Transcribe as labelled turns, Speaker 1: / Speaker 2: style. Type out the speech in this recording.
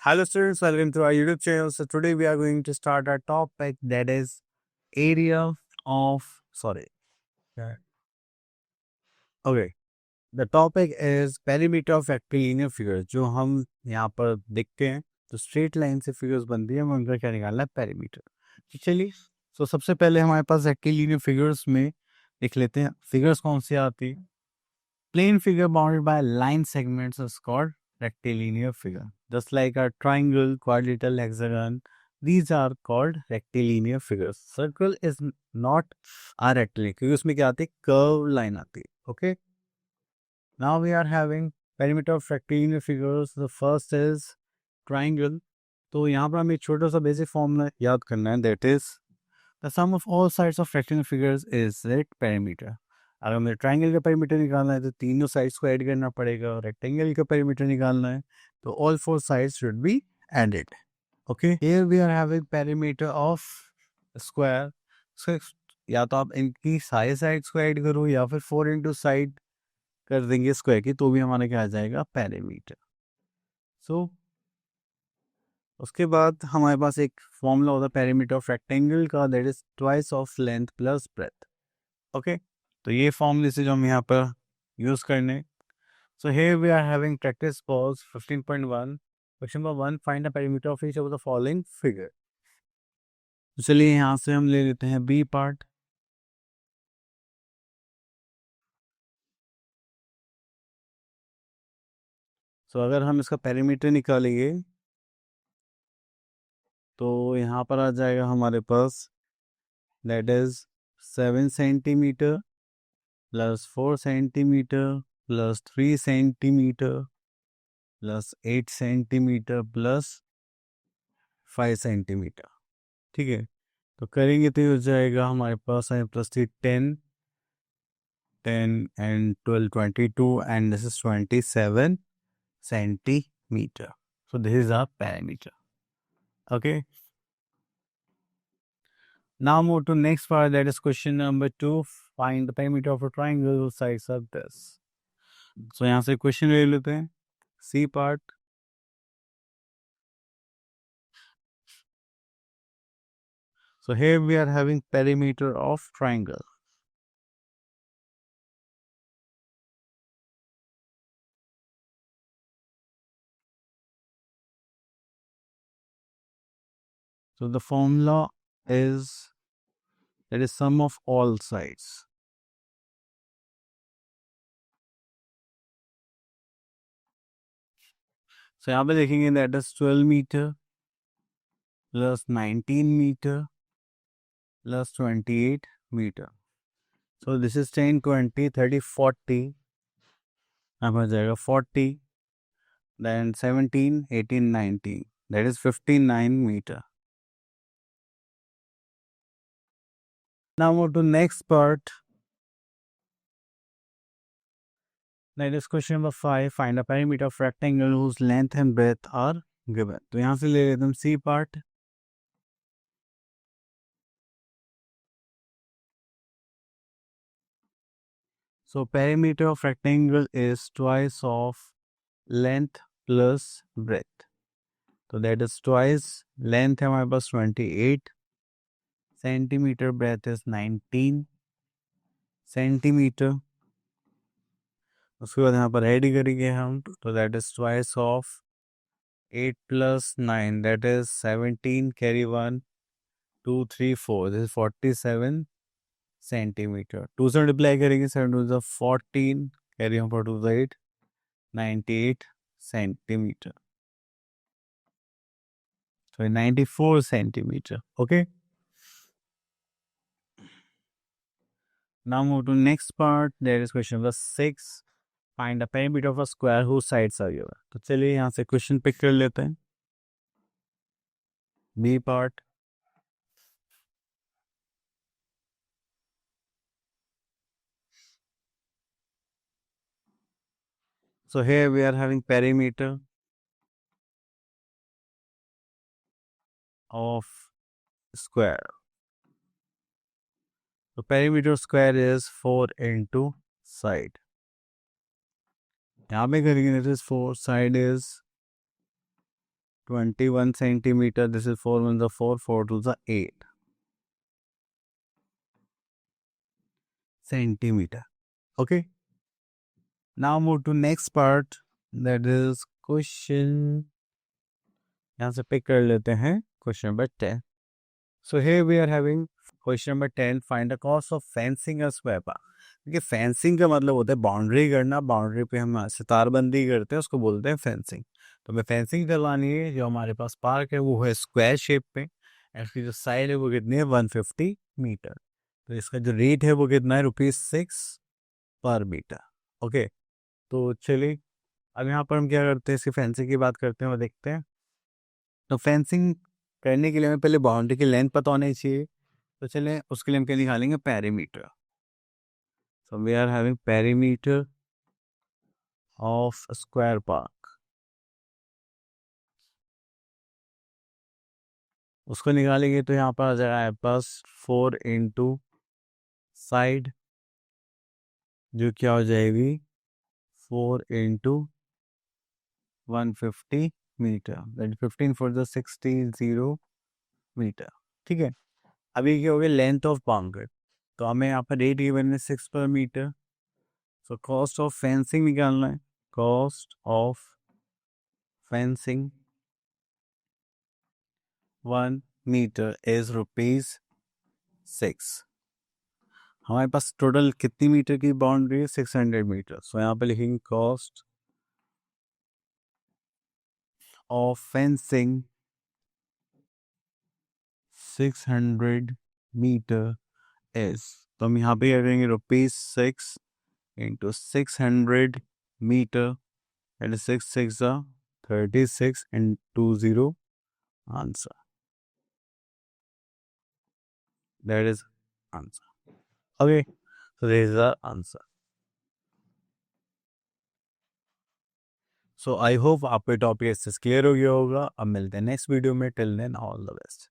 Speaker 1: Hello students, welcome to our YouTube channel. So today we are going to start our topic that is area of Yeah. Okay. The topic is perimeter of rectilinear figures. जो हम यहाँ पर देखते हैं तो straight line से figures बनती है, हमें उनका क्या निकालना है, पेरीमीटर। तो चलिए, तो सबसे पहले हमारे पास रेक्टिलिनियर फिगर्स में देख लेते हैं फिगर्स कौन सी आती है। Plane figure bounded by line segments is called rectilinear figure. Just like a triangle, quadrilateral, hexagon, these are called rectilinear figures. Circle is not a rectilinear क्योंकि उसमें क्या आती है, curve line आती है. Okay. Now we are having perimeter of rectilinear figures. The first is triangle. तो यहाँ पर हमें एक छोटा सा बेसिक फॉर्मूला याद करना है, that is the sum of all sides of rectilinear figures is its perimeter. अगर हमें ट्राइंगल का पेरीमीटर निकालना है तो तीनों साइड्स को ऐड करना पड़ेगा, और रेक्टेंगल का पेरीमीटर निकालना है तो all four sides should be added. Okay, here we are having perimeter of square. So या तो आप इनकी सारे साइड्स को ऐड करो या फिर 4 इंटू साइड कर देंगे स्क्वायर की, तो भी हमारा क्या आ जाएगा, पेरीमीटर. सो उसके बाद हमारे पास एक फॉर्मूला होता है पेरीमीटर ऑफ रेक्टेंगल का, that is twice of length plus breadth. Okay, तो ये फॉर्मूले से जो हम यहाँ पर यूज करने. So here we are having practice pause 15.1. Question number 1, find the perimeter of each of the following figure. तो चलिए यहाँ से हम ले लेते हैं बी पार्ट. सो अगर हम इसका पेरीमीटर निकालेंगे तो यहाँ पर आ जाएगा हमारे पास, that is 7 centimetre plus 4 centimetre plus 3 centimetre plus 8 centimetre plus 5 centimetre. ठीक है, तो करेंगे तो ये हो जाएगा हमारे पास है plus 3 10 and 12 22 and this is 27 centimeter. So this is our parameter. Okay, now move to next part, that is question number 2. Find the perimeter of a triangle whose sides are this. So यहाँ से question ले लेते हैं, C part. So here we are having perimeter of triangle. So the formula is, that is sum of all sides. So यहाँ पे देखेंगे that is 12 meter plus 19 meter plus 28 meter. So this is 10 20 30 40. अब आ जाएगा 40, then 17 18 19, that is 59 meter. Now move to next part, that is question number 5. Find a perimeter of rectangle whose length and breadth are given. तो यहाँ से ले लेते हैं C part. So perimeter of rectangle is twice of length plus breadth. So that is twice length है हमारे पास 28 centimetre, breadth is 19 centimetre. उसके बाद यहाँ पर ऐड करेंगे हम, तो that is twice of 8 plus 9, that is 17, carry 1 2 3 4, this is 47 centimetre. 2 से मल्टीप्लाई करेंगे, 7 2 is 14, carry on for 2 is 8, 98 centimetre. So 94 centimeter. Okay. Now move to next part. There is question number 6. Find the perimeter of a square whose sides are given. तो चलिए यहाँ से question pick कर लेते हैं. B part. So here we are having perimeter of square. So perimeter of square is 4 into side. यहाँ पे करेंगे, that is 4, side is 21 centimeter. This is 4 1 the 4, 4 2 the 8 centimeter. Okay. Now move to next part. That is question. यहाँ से pick कर लेते हैं question number 10. So here we are having question number 10. Find the cost of fencing a square park. देखिए fencing का मतलब होता है बाउंड्री करना. बाउंड्री पे हम सितारबंदी करते हैं, उसको बोलते हैं फेंसिंग. तो हमें फेंसिंग करवानी है. जो हमारे पास पार्क है वो है स्क्वायर शेप पे. इसकी जो साइड है वो कितनी है 150 मीटर. तो इसका जो रेट है वो कितना है ₹6 पर मीटर. ओके. तो चलिए अब यहाँ पर हम क्या करते हैं, इसकी फेंसिंग की बात करते हैं और देखते हैं. तो फेंसिंग करने के लिए हमें पहले बाउंड्री की लेंथ पता होनी चाहिए. तो चलें उसके लिए हम क्या निकालेंगे, perimeter. So we are having perimeter of a square park. उसको निकालेंगे तो यहाँ पर आ जाएगा आपके पास 4 इंटू साइड, जो क्या हो जाएगी 4 into 150 meter. That 15 4 the 60 0 meter. ठीक है. अभी क्या हो गया, लेंथ ऑफ बाउंड्री. तो हमें यहाँ पर रेट गिवन है 6 पर meter. So cost of fencing निकालना है. Cost of fencing 1 meter is ₹6. हमारे पास टोटल कितनी मीटर की बाउंड्री है, 600 मीटर. सो यहाँ पे लिखेंगे cost of fencing 600 meter is. तो हम यहाँ पे क्या करेंगे, ₹6 into 600 meter. And 6 6 36 and 20 answer. That is answer. Okay, so this is the answer. So I hope आपको टॉपिक इससे क्लियर हो गया होगा. अब मिलते हैं नेक्स्ट वीडियो में. Till then all the best.